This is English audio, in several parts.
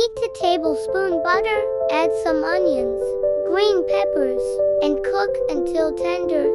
Heat a tablespoon butter, add some onions, green peppers, and cook until tender.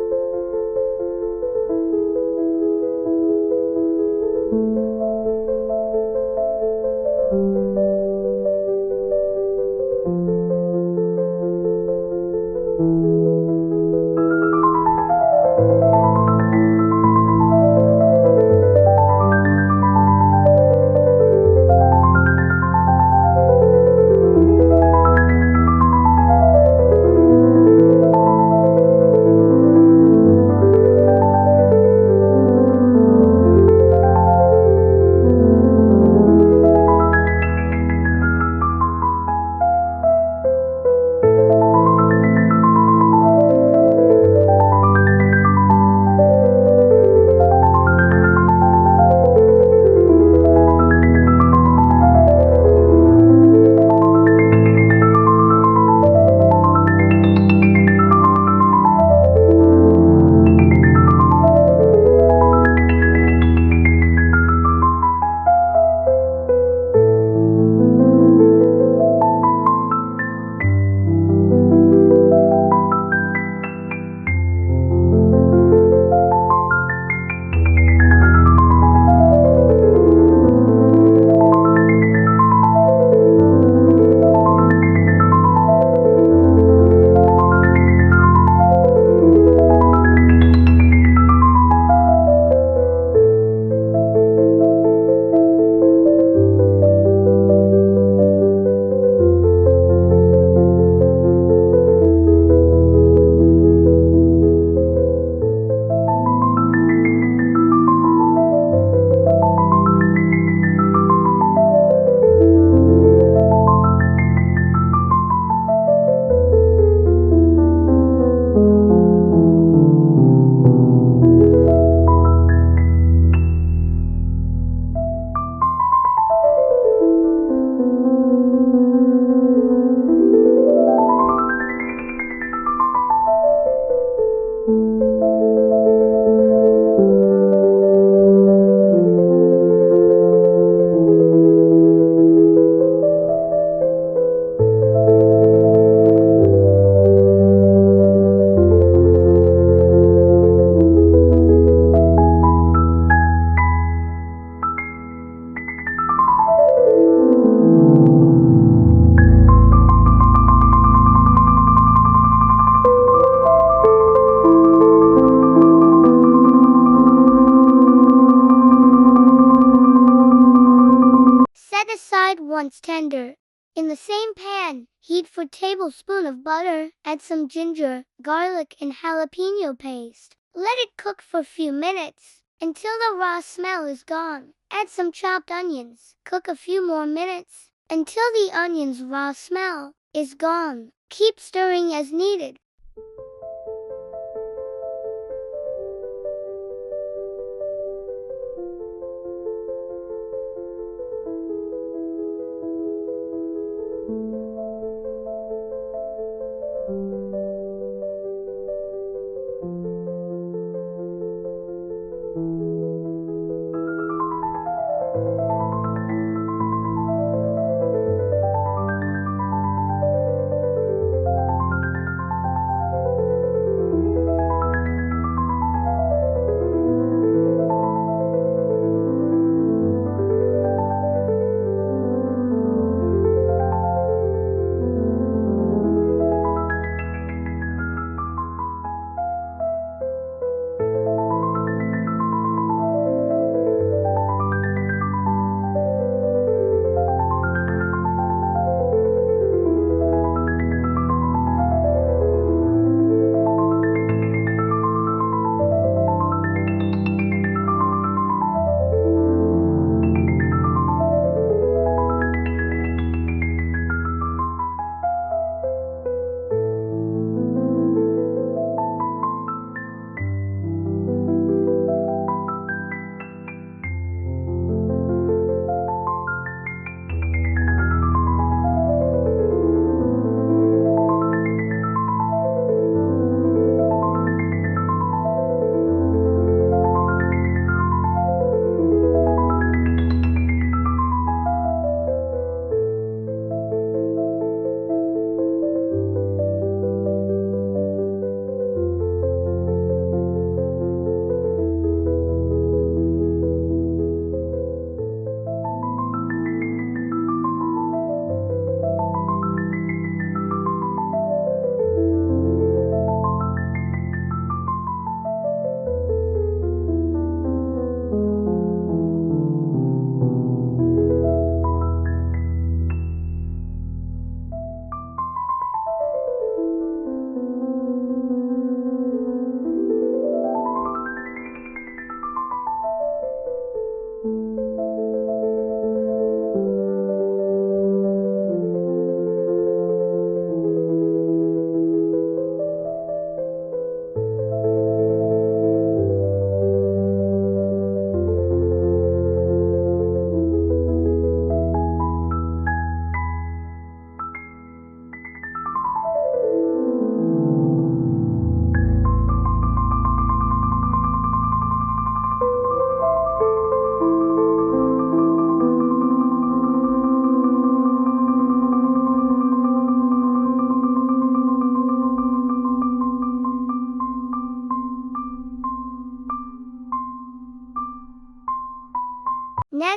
Once tender. In the same pan, heat 4 tablespoons of butter, add some ginger, garlic and jalapeno paste. Let it cook for a few minutes, until the raw smell is gone. Add some chopped onions. Cook a few more minutes, until the onion's raw smell is gone. Keep stirring as needed.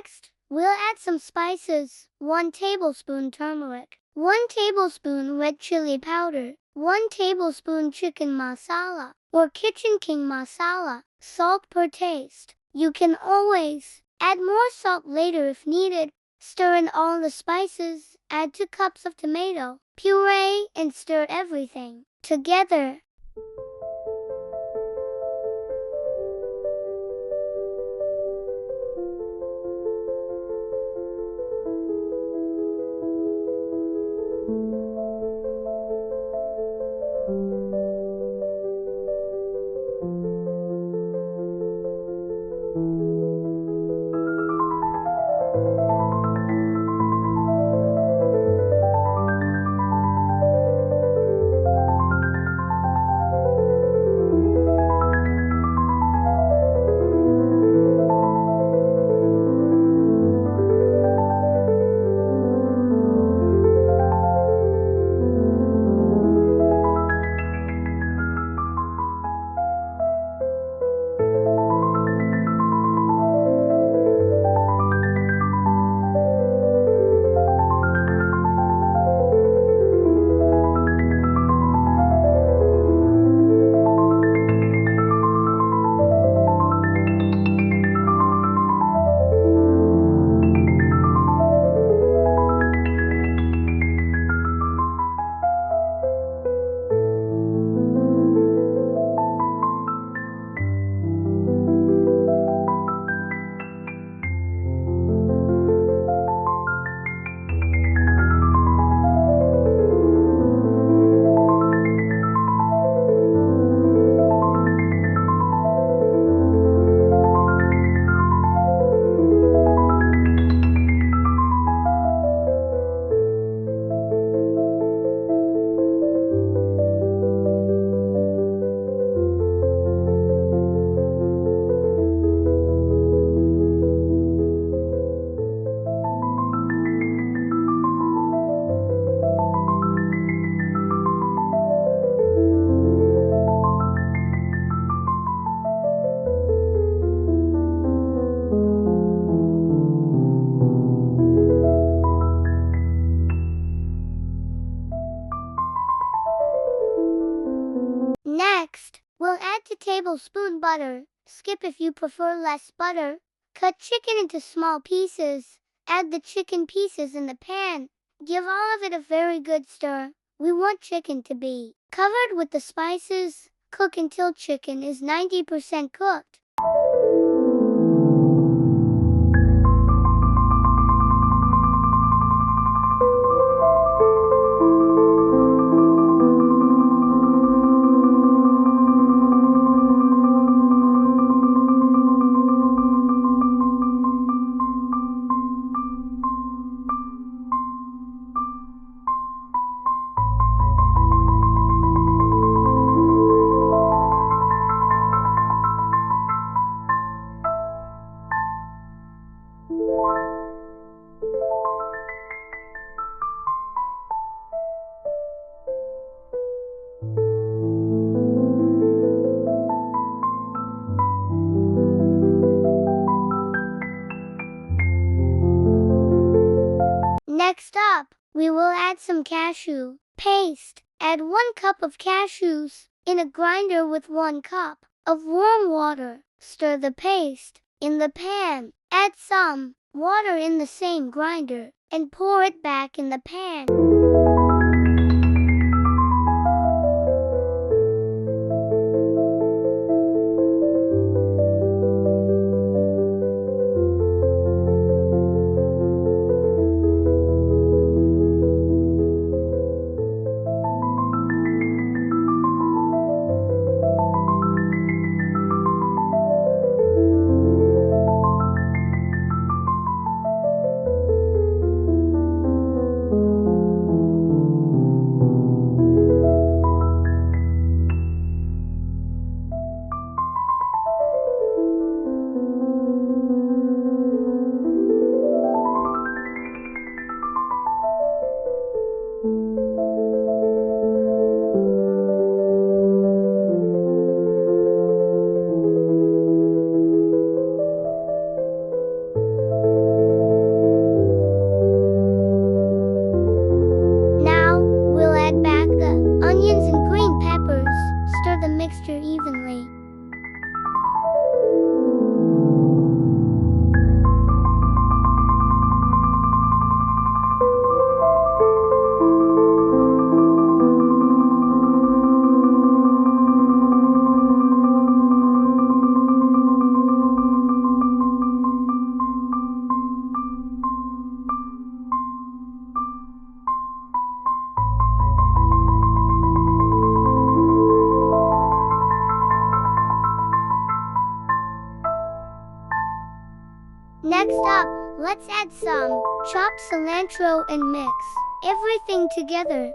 Next, we'll add some spices. 1 tablespoon turmeric, 1 tablespoon red chili powder, 1 tablespoon chicken masala or kitchen king masala, salt per taste. You can always add more salt later if needed. Stir in all the spices, add 2 cups of tomato puree and stir everything together. Next, we'll add 2 tablespoon butter. Skip if you prefer less butter. Cut chicken into small pieces. Add the chicken pieces in the pan. Give all of it a very good stir. We want chicken to be covered with the spices. Cook until chicken is 90% cooked. Next up, we will add some cashew paste. Add 1 cup of cashews in a grinder with 1 cup of warm water. Stir the paste in the pan. Add some water in the same grinder and pour it back in the pan. Let's add some chopped cilantro and mix everything together.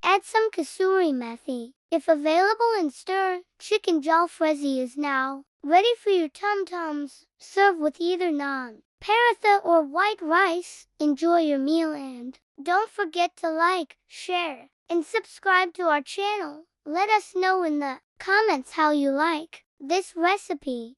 Add some kasuri methi, if available, and stir. Chicken jalfrezi is now ready for your tum-tums. Serve with either naan, paratha, or white rice. Enjoy your meal and don't forget to like, share, and subscribe to our channel. Let us know in the comments how you like this recipe.